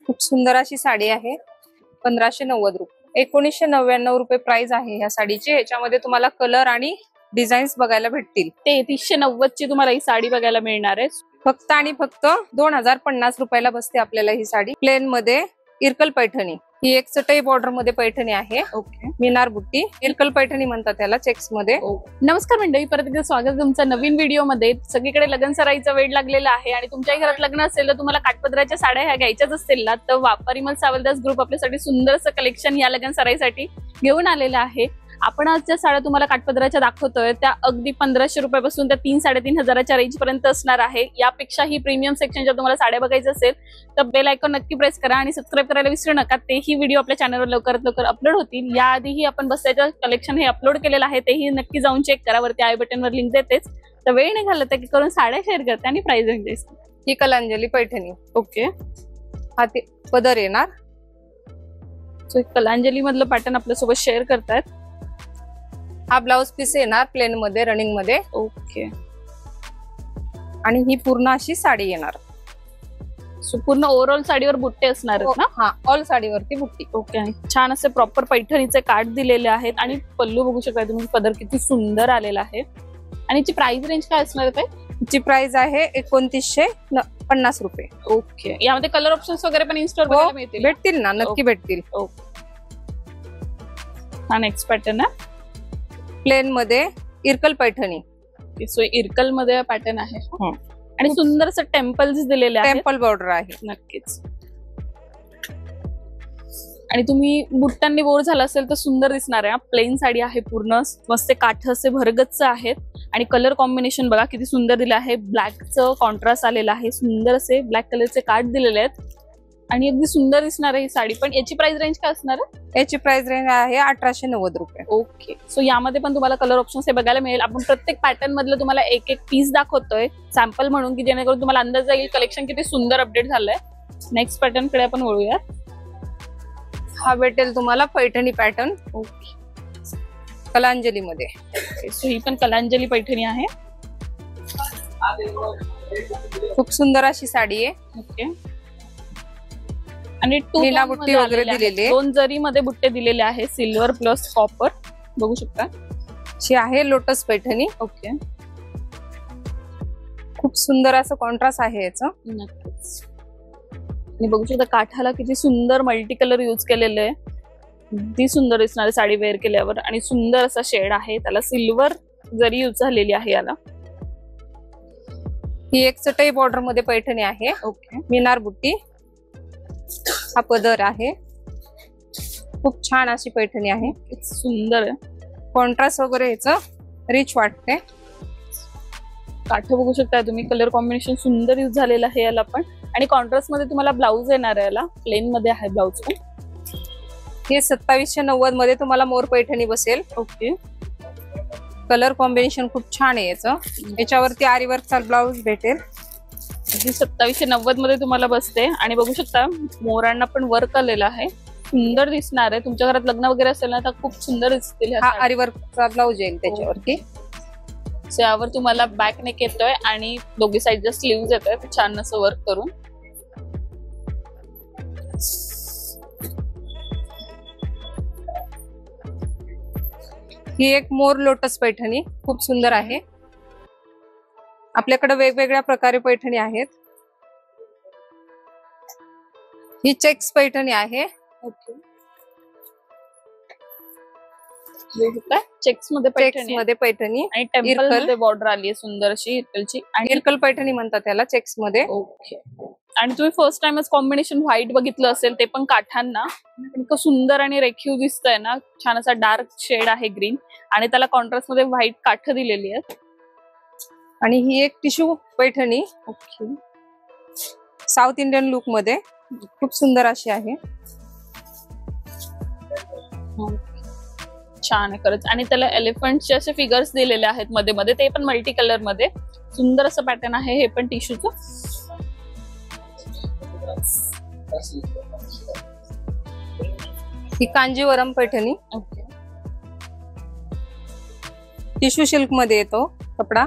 खूप सुंदर अशी साडी आहे, 1590 रुपये, 1999 रुपये प्राइस आहे ह्या साडीची। ह्याच्यामध्ये तुम्हाला कलर आणि डिझाईन्स बघायला भेटतील। 3390 ची तुम्हाला ही साडी बघायला मिळणार आहे। फक्त आणि फक्त 2050 रुपयाला बसते आपल्याला ही साडी। प्लेन मध्ये इरकल पैठणी, ही एक चटई बॉर्डर मध्ये पैठणी आहे। ओके, मीनार बुट्टी, इरकल पैठणी म्हणतात त्याला, चेक्स मध्ये। नमस्कार मंडळी, परत एकदा स्वागत तुमचं नवीन व्हिडिओ मध्ये। सगळीकडे लग्न सराईचा वेळ लागलेला आहे आणि तुमच्याही घरात लग्न असेल तर तुम्हाला काठपदराच्या साड्या ह्या घ्यायच्याच असतील ना, तर वापरिमल सावलदास ग्रुप आपल्यासाठी सुंदरसं कलेक्शन या लग्न सराईसाठी घेऊन आलेलं आहे। आपण आज ज्या साड्या तुम्हाला काठपदराच्या दाखवतोय त्या अगदी 1500 रुपयापासून त्या 3-3.5 रेंज पर्यंत असणार आहे। यापेक्षा ही प्रीमियम सेक्शनच्या तुम्हाला साड्या बघायचं असेल तर बेल आयकॉन नक्की प्रेस करा आणि सबस्क्राईब करायला विसरू नका। तेही व्हिडिओ आपल्या चॅनलवर लवकरात लवकर अपलोड होतील। याआधीही आपण बस्त्याचं कलेक्शन हे अपलोड केलेलं आहे, तेही नक्की जाऊन चेक करा। वरती आय बटनवर लिंक देतेच। तर वेळ नाही घालत की करून साड्या शेअर करते आणि प्राइस रेंज देते। ही कलांजली पैठणी। ओके, हा ते पदर येणार। सो कलांजली मधलं पॅटर्न आपल्यासोबत शेअर करतायत। हा ब्लाउज पीस येणार प्लेन मध्ये, रनिंग मध्ये। ओके, आणि ही पूर्ण अशी साडी येणार। सो पूर्ण ओव्हरऑल साडीवर बुट्टे असणार आहेत ना? हा, ऑल साडीवरती बुट्टी। ओके, आणि छान असे प्रॉपर पैठणीचे काठ दिलेले आहेत आणि पल्लू बघू शकता तुम्ही, पदर किती सुंदर आलेला आहे। आणि याची प्राइस रेंज काय असणार आहे? ची प्राइस आहे 2950 रुपये। ओके, यामध्ये कलर ऑप्शन्स वगैरे पण इन्स्टॉल करायला मिळतील? भेटतील ना, नक्की भेटतील। ओके, हा नेक्स्ट पॅटर्न आहे प्लेन मध्ये इरकल पैठणी। सो इरकल मध्ये पॅटर्न आहे आणि सुंदर असं टेम्पल्स दिलेले आहेत, टेम्पल बॉर्डर आहे। नक्कीच। आणि तुम्ही बुट्टांनी बोर झाला असेल तर सुंदर दिसणार आहे। प्लेन साडी आहे, पूर्ण मस्त काठ असे भरगच्च आहेत आणि कलर कॉम्बिनेशन बघा किती सुंदर दिलं आहे। ब्लॅकचं कॉन्ट्रास्ट आलेलं आहे, सुंदर असे ब्लॅक कलरचे काठ दिलेले आहेत आणि अगदी सुंदर दिसणार आहे ही साडी। पण याची प्राइस रेंज काय असणार आहे? याची प्राइस रेंज आहे 1890 रुपये। ओके, सो यामध्ये पण तुम्हाला कलर ऑप्शन्स हे बघायला मिळेल। आपण प्रत्येक पॅटर्न मधलं तुम्हाला एक एक पीस दाखवतोय सॅम्पल म्हणून, की जेणेकरून तुम्हाला अंदाज येईल कलेक्शन किती सुंदर अपडेट झालंय। नेक्स्ट पॅटर्न कडे आपण वळूया। हा भेटेल तुम्हाला पैठणी पॅटर्न। ओके, कलांजली मध्ये। सो ही पण कलांजली पैठणी आहे। खूप सुंदर अशी साडी आहे। ओके, आणि मीना बुट्टी वगैरे दिलेली आहे। 2 जरी मध्ये बुट्टे दिलेले आहे, सिल्वर प्लस कॉपर बघू शकता। ही आहे लोटस पैठणी। ओके, खूप सुंदर असं कॉन्ट्रास्ट आहे याचं। नक्कीच, आणि बघू शकता काठाला किती सुंदर मल्टी कलर यूज केलेले आहे, किती सुंदर दिसणार साडी वेअर केल्यावर। आणि सुंदर असा शेड आहे, त्याला सिल्वर जरी यूज झालेली आहे याला। ही एक चटई बॉर्डर मध्ये पैठणी आहे। ओके, मीनार बुट्टी, हा पदर आहे। खूप छान अशी पैठणी आहे, सुंदर आहे। कॉन्ट्रास्ट वगैरे याचं रिच वाटते। काठ बघू शकता तुम्ही, कलर कॉम्बिनेशन सुंदर यूज झालेलं आहे याला पण। आणि कॉन्ट्रास्ट मध्ये तुम्हाला ब्लाउज येणार आहे, याला प्लेन मध्ये आहे ब्लाउज पण। हे 2790 मध्ये तुम्हाला मोर पैठणी बसेल। ओके, कलर कॉम्बिनेशन खूप छान आहे याचं। याच्यावरती आरी वर्कचा ब्लाउज भेटेल। 2790 मध्ये तुम्हाला बसते आणि बघू शकता मोरांना पण वर्क आलेलं आहे, सुंदर दिसणार आहे। तुमच्या घरात लग्न वगैरे असेल ना तर खूप सुंदर दिसतील। हा आरी वर्कचा ब्लाउज येईल त्याच्यावरती। सो यावर तुम्हाला बॅक नेक येतोय आणि दोघी साईडच्या स्लीव्ज येत आहेत छान असं वर्क करून। ही एक मोर लोटस पैठणी, खूप सुंदर आहे। आपल्याकडे वेगवेगळ्या प्रकारे पैठणी आहेत। ही चेक्स पैठणी आहे। ओके, चेक्स मध्ये पैठणी आणि टेम्पल मध्ये बॉर्डर आली आहे सुंदर अशी इरकलची, आणि इरकल पैठणी म्हणतात त्याला, चेक्स मध्ये। ओके, आणि तुम्ही फर्स्ट टाइमच कॉम्बिनेशन व्हाईट बघितलं असेल, ते पण काठांना इतकं सुंदर आणि रेखीव दिसतंय ना। छान असा डार्क शेड आहे ग्रीन आणि त्याला कॉन्ट्रास्ट मध्ये व्हाईट काठ दिलेली आहेत। आणि ही एक tissue Paithani. Okay, south Indian look मध्ये खूप सुंदर अशी आहे। छान आहे खरंच, आणि त्याला एलिफंटचे असे फिगर्स दिलेले आहेत मध्ये मध्ये, ते पण मल्टी कलर मध्ये सुंदर असं पॅटर्न आहे। हे पण टिश्यूचं। ही Kanjeevaram Paithani. Okay, tissue silk मध्ये येतो कपडा,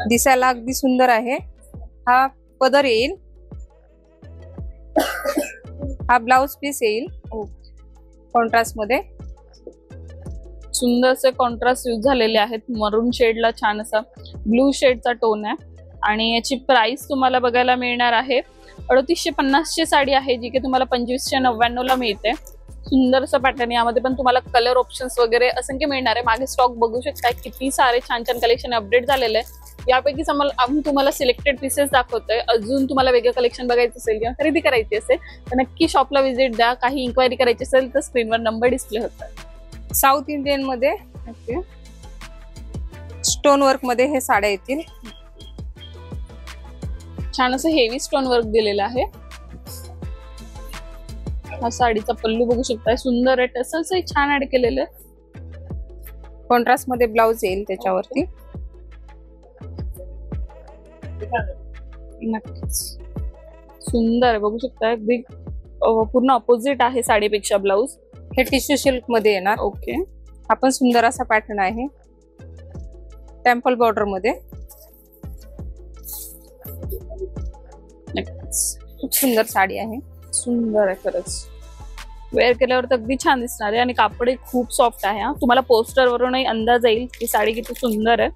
दिसायला अगदी सुंदर आहे। हा पदर येईल, हा ब्लाउज पीस येईल कॉन्ट्रास्ट मध्ये. सुंदर असे कॉन्ट्रास्ट यूज झालेले आहेत. मरून शेडला छान असा ब्लू शेडचा टोन आहे आणि याची प्राइस तुम्हाला बघायला मिळणार आहे 3850 ची साडी आहे, जी की तुम्हाला 2599 ला मिळते. सुंदर असं पॅटर्न. यामध्ये पण तुम्हाला कलर ऑप्शन्स वगैरे असंख्य मिळणार आहे. मागे स्टॉक बघू शकता किती सारे छान छान कलेक्शन अपडेट झालेले आहे. यापैकी आम्ही तुम्हाला सिलेक्टेड पीसेस दाखवतोय. अजून तुम्हाला वेगळं कलेक्शन बघायचं असेल किंवा खरेदी करायची असेल तर नक्की शॉपला व्हिजिट द्या. काही इन्क्वायरी करायची असेल तर स्क्रीनवर नंबर डिस्प्ले होतात. साऊथ इंडियन मध्ये स्टोन वर्क मध्ये हे साड्या येतील. छान असं हेवी स्टोन वर्क दिलेलं आहे. हा साडीचा पल्लू बघू शकता, सुंदर आहे. टसल्स छान ऍड केलेलं आहे. कॉन्ट्रास्ट मध्ये ब्लाउज येईल त्याच्यावरती. नक्कीच सुंदर आहे, बघू शकता. अगदी पूर्ण अपोजिट आहे साडीपेक्षा ब्लाउज. हे टिश्यू सिल्क मध्ये येणार. ओके. हा पण सुंदर असा पॅटर्न आहे, टेम्पल बॉर्डर मध्ये. खूप सुंदर साडी आहे. सुंदर आहे खरंच. वेअर केल्यावर तर अगदी छान दिसणार आहे आणि कापडही खूप सॉफ्ट आहे. हा तुम्हाला पोस्टर वरूनही अंदाज येईल की साडी किती सुंदर आहे.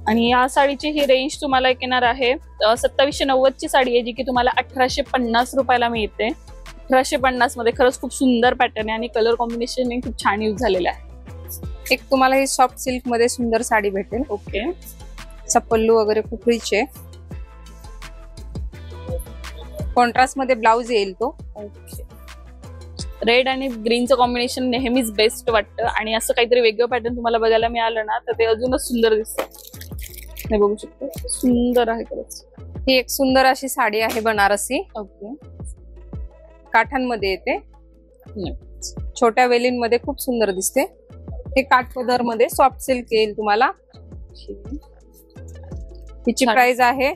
आणि या साडीची ही रेंज तुम्हाला येणार आहे 2790 ची साडी आहे, जी की तुम्हाला 1850 रुपयाला मिळते. 1850 मध्ये. खरंच खूप सुंदर पॅटर्न आहे आणि कलर कॉम्बिनेशन खूप छान यूज झालेलं आहे. एक तुम्हाला ही सॉफ्ट सिल्क मध्ये सुंदर साडी भेटेल. ओके. पल्लू वगैरे खूप रिच आहे. कॉन्ट्रास्ट मध्ये ब्लाउज येईल तो. ओके. रेड आणि ग्रीनचं कॉम्बिनेशन नेहमीच बेस्ट वाटतं आणि असं काहीतरी वेगळं पॅटर्न तुम्हाला बघायला मिळालं ना तर ते अजूनच सुंदर दिसतं. हे बघू शकतो, सुंदर आहे खरंच. ही एक सुंदर अशी साडी आहे बनारसी. ओके. काठांमध्ये येते. छोट्या वेलींमध्ये खूप सुंदर दिसते. हे काठपदर मध्ये सॉफ्ट सिल्क येईल तुम्हाला. हिची प्राइस आहे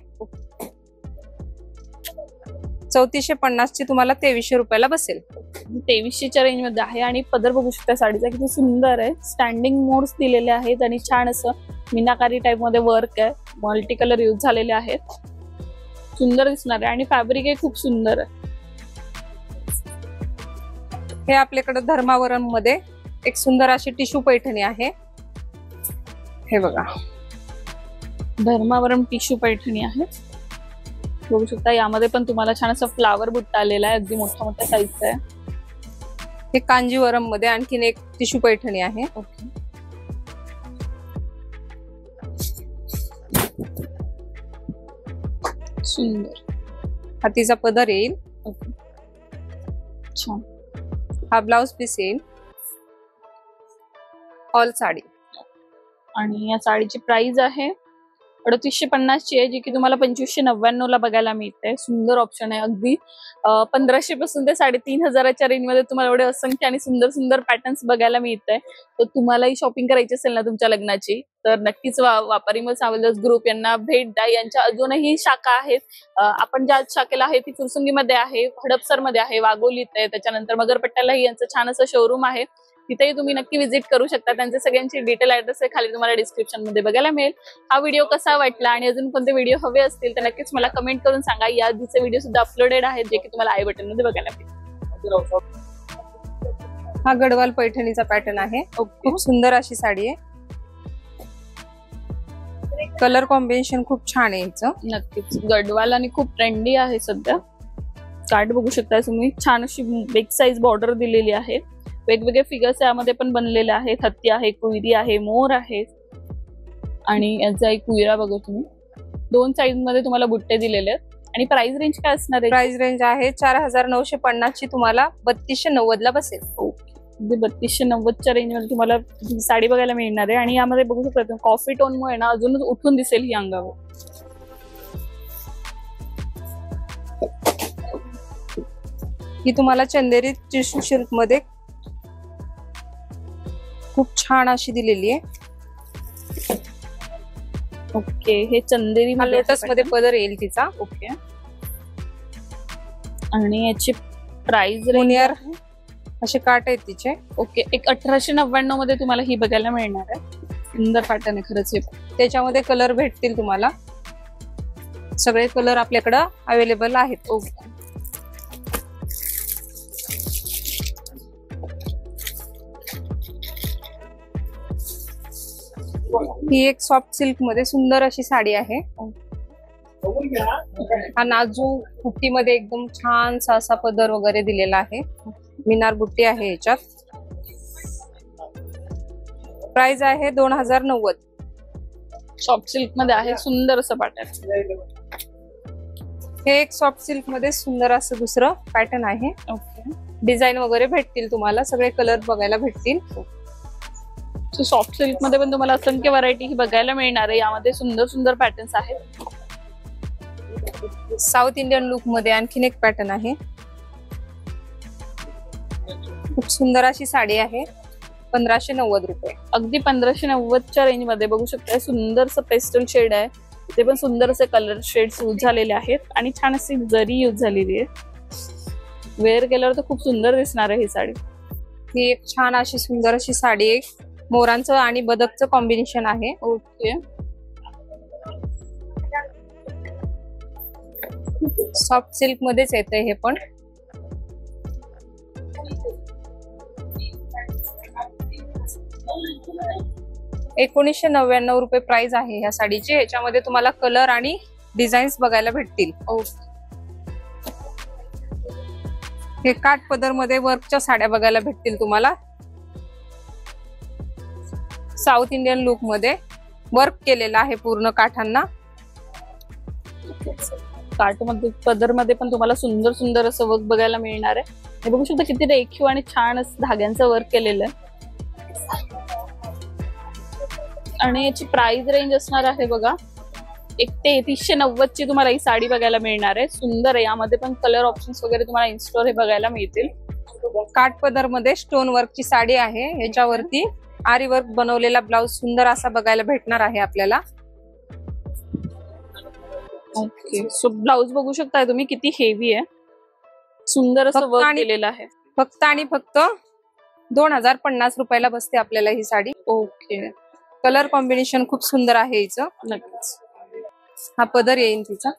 3450 ची, तुम्हाला 2300 रुपयाला बसेल. 2300च्या रेंज मध्ये आहे. आणि पदर बघू शकता साडीचा किती सुंदर आहे. स्टँडिंग मोड्स दिलेले आहेत आणि छान असं मीनाकारी टाइप मध्ये वर्क आहे. मल्टी कलर यूज झालेले आहेत. सुंदर दिसणार आहे आणि फॅब्रिक हे खूप सुंदर आहे. हे आपल्याकडे धर्मावरम मध्ये एक सुंदर अशी टिश्यू पैठणी आहे. हे बघा, धर्मावरम टिश्यू पैठणी आहे. बघू शकता यामध्ये पण तुम्हाला छान असं फ्लावर बुट्टा आलेला आहे. अगदी मोठा मोठा साईजचा आहे. हे कांजीवरम मध्ये आणखीन एक टिश्यू पैठणी आहे. ओके. सुंदर. हातीचा पदर येईल. ओके. छान. हा ब्लाउज पीस येईल. ऑल साडी. आणि या साडीची प्राइस आहे 3850 ची आहे, जी की तुम्हाला 2599 ला बघायला मिळते. सुंदर ऑप्शन आहे. अगदी 1500 पासून ते 3500च्या रेंज मध्ये तुम्हाला एवढे असंख्य आणि सुंदर सुंदर पॅटर्न्स बघायला मिळत आहे. तर तुम्हालाही शॉपिंग करायची असेल ना तुमच्या लग्नाची तर नक्कीच वापारी मल सावलदास ग्रुप यांना भेट द्या. यांच्या अजूनही शाखा आहेत. आपण ज्या शाखेला आहे ती फुरसुंगीमध्ये आहे, हडपसरमध्ये आहे, वाघोलीत आहे, त्याच्यानंतर मगरपट्ट्यालाही यांचं छान असं शोरूम आहे. तिथेही तुम्ही नक्की व्हिजिट करू शकता. त्यांचे सगळ्यांची डिटेल ऍड्रेस आहे खाली तुम्हाला डिस्क्रिप्शन मध्ये बघायला मिळेल. हा व्हिडिओ कसा वाटला आणि अजून कोणते व्हिडिओ हवे असतील तर नक्कीच मला कमेंट करून सांगा. या आधीचे व्हिडिओ सुद्धा अपलोडेड आहेत जे की तुम्हाला आय बटन मध्ये बघायला मिळेल. हा गडवाल पैठणीचा पॅटर्न आहे. खूप सुंदर अशी साडी आहे. कलर कॉम्बिनेशन खूप छान आहे हिचं. नक्कीच गडवाल आणि खूप ट्रेंडी आहे सध्या. कार्ड बघू शकता तुम्ही. छान अशी बिग साईज बॉर्डर दिलेली आहे. वेगवेगळे फिगर्स यामध्ये पण बनलेले आहेत. हत्ती आहे, कुयरी आहे, मोर आहे आणि याचा एक कुयरा बघा तुम्ही. 2 साईज मध्ये तुम्हाला बुट्टे दिलेले आहेत. आणि प्राइस रेंज काय असणार आहे? प्राइस रेंज आहे 4950 ची, तुम्हाला 3290 ला बसेल. ओके. 3290च्या रेंज मध्ये तुम्हाला साडी बघायला मिळणार आहे. आणि यामध्ये बघू शकता कॉफी टोन मुळे ना अजूनच उठून दिसेल ही अंगावर. ही तुम्हाला चंदेरी टिश्यू सिल्क मध्ये खूप छान अशी दिलेली आहे. ओके. हे चंदेरी लोटस मध्ये पदर येईल तिचा. ओके. आणि याची प्राइस मुनियर असे काट आहेत तिचे. ओके. एक 1899 मध्ये तुम्हाला ही बघायला मिळणार आहे. सुंदर पॅटर्न आहे खरंच. हे त्याच्यामध्ये कलर भेटतील तुम्हाला. सगळे कलर आपल्याकडे अवेलेबल आहेत. ओके. ही एक सॉफ्ट सिल्क मध्ये सुंदर अशी साडी आहे. हा नाजूक बुट्टीमध्ये एकदम छान असा पदर वगैरे दिलेला आहे. मिनार बुट्टी आहे याच्यात. प्राइस आहे 2090. सॉफ्ट सिल्क मध्ये आहे, सुंदर असं पॅटर्न. हे एक सॉफ्ट सिल्क मध्ये सुंदर असं दुसरं पॅटर्न आहे. ओके. डिझाईन वगैरे भेटतील तुम्हाला, सगळे कलर बघायला भेटतील. सॉफ्ट सिल्क मध्ये पण तुम्हाला असंख्य व्हरायटी ही बघायला मिळणार आहे. यामध्ये सुंदर सुंदर पॅटर्न्स आहेत. साऊथ इंडियन लुक मध्ये आणखीन एक पॅटर्न आहे. खूप सुंदर अशी साडी आहे. 1590 रुपये. अगदी 1590च्या रेंज मध्ये बघू शकताय. सुंदरसं पेस्टल शेड आहे. ते पण सुंदर असे कलर शेड्स यूज झालेले आहेत आणि छान अशी जरी यूज झालेली आहे. वेअर केल्यावर तर खूप सुंदर दिसणार आहे ही साडी. ही एक छान अशी सुंदर अशी साडी आहे. मोरांचं आणि बदकचं कॉम्बिनेशन आहे. ओके. सॉफ्ट सिल्क मध्येच येते हे पण. ₹1999 प्राइस आहे ह्या साडीची. ह्याच्यामध्ये तुम्हाला कलर आणि डिझाईन्स बघायला भेटतील. हे काठ पदर मध्ये वर्कच्या साड्या बघायला भेटतील तुम्हाला. साऊथ इंडियन लुक मध्ये वर्क केलेला आहे पूर्ण काठांना. काठ मध्ये पदर मध्ये पण तुम्हाला सुंदर सुंदर असं वर्क बघायला मिळणार आहे. हे बघू शकता किती रेखीव आणि छान असं धाग्यांचं वर्क केलेलं आहे. आणि याची प्राइस रेंज असणार आहे बघा 3390 ची तुम्हाला ही साडी बघायला मिळणार आहे. सुंदर आहे. यामध्ये पण कलर ऑप्शन्स वगैरे तुम्हाला इन्स्टॉल हे बघायला मिळतील. काठ पदर मध्ये स्टोन वर्कची साडी आहे. ह्याच्यावरती आरी वर्क बनवलेला ब्लाउज सुंदर असा बघायला भेटणार आहे आपल्याला. ओके. सो ब्लाउज बघू शकताय तुम्ही किती हेवी आहे. सुंदर असं वर्क केलेलं आहे. फक्त आणि फक्त 2050 रुपयाला बसते आपल्याला ही साडी. ओके. कलर कॉम्बिनेशन खूप सुंदर आहे हिचं. नक्कीच. हा पदर येईल तिचा.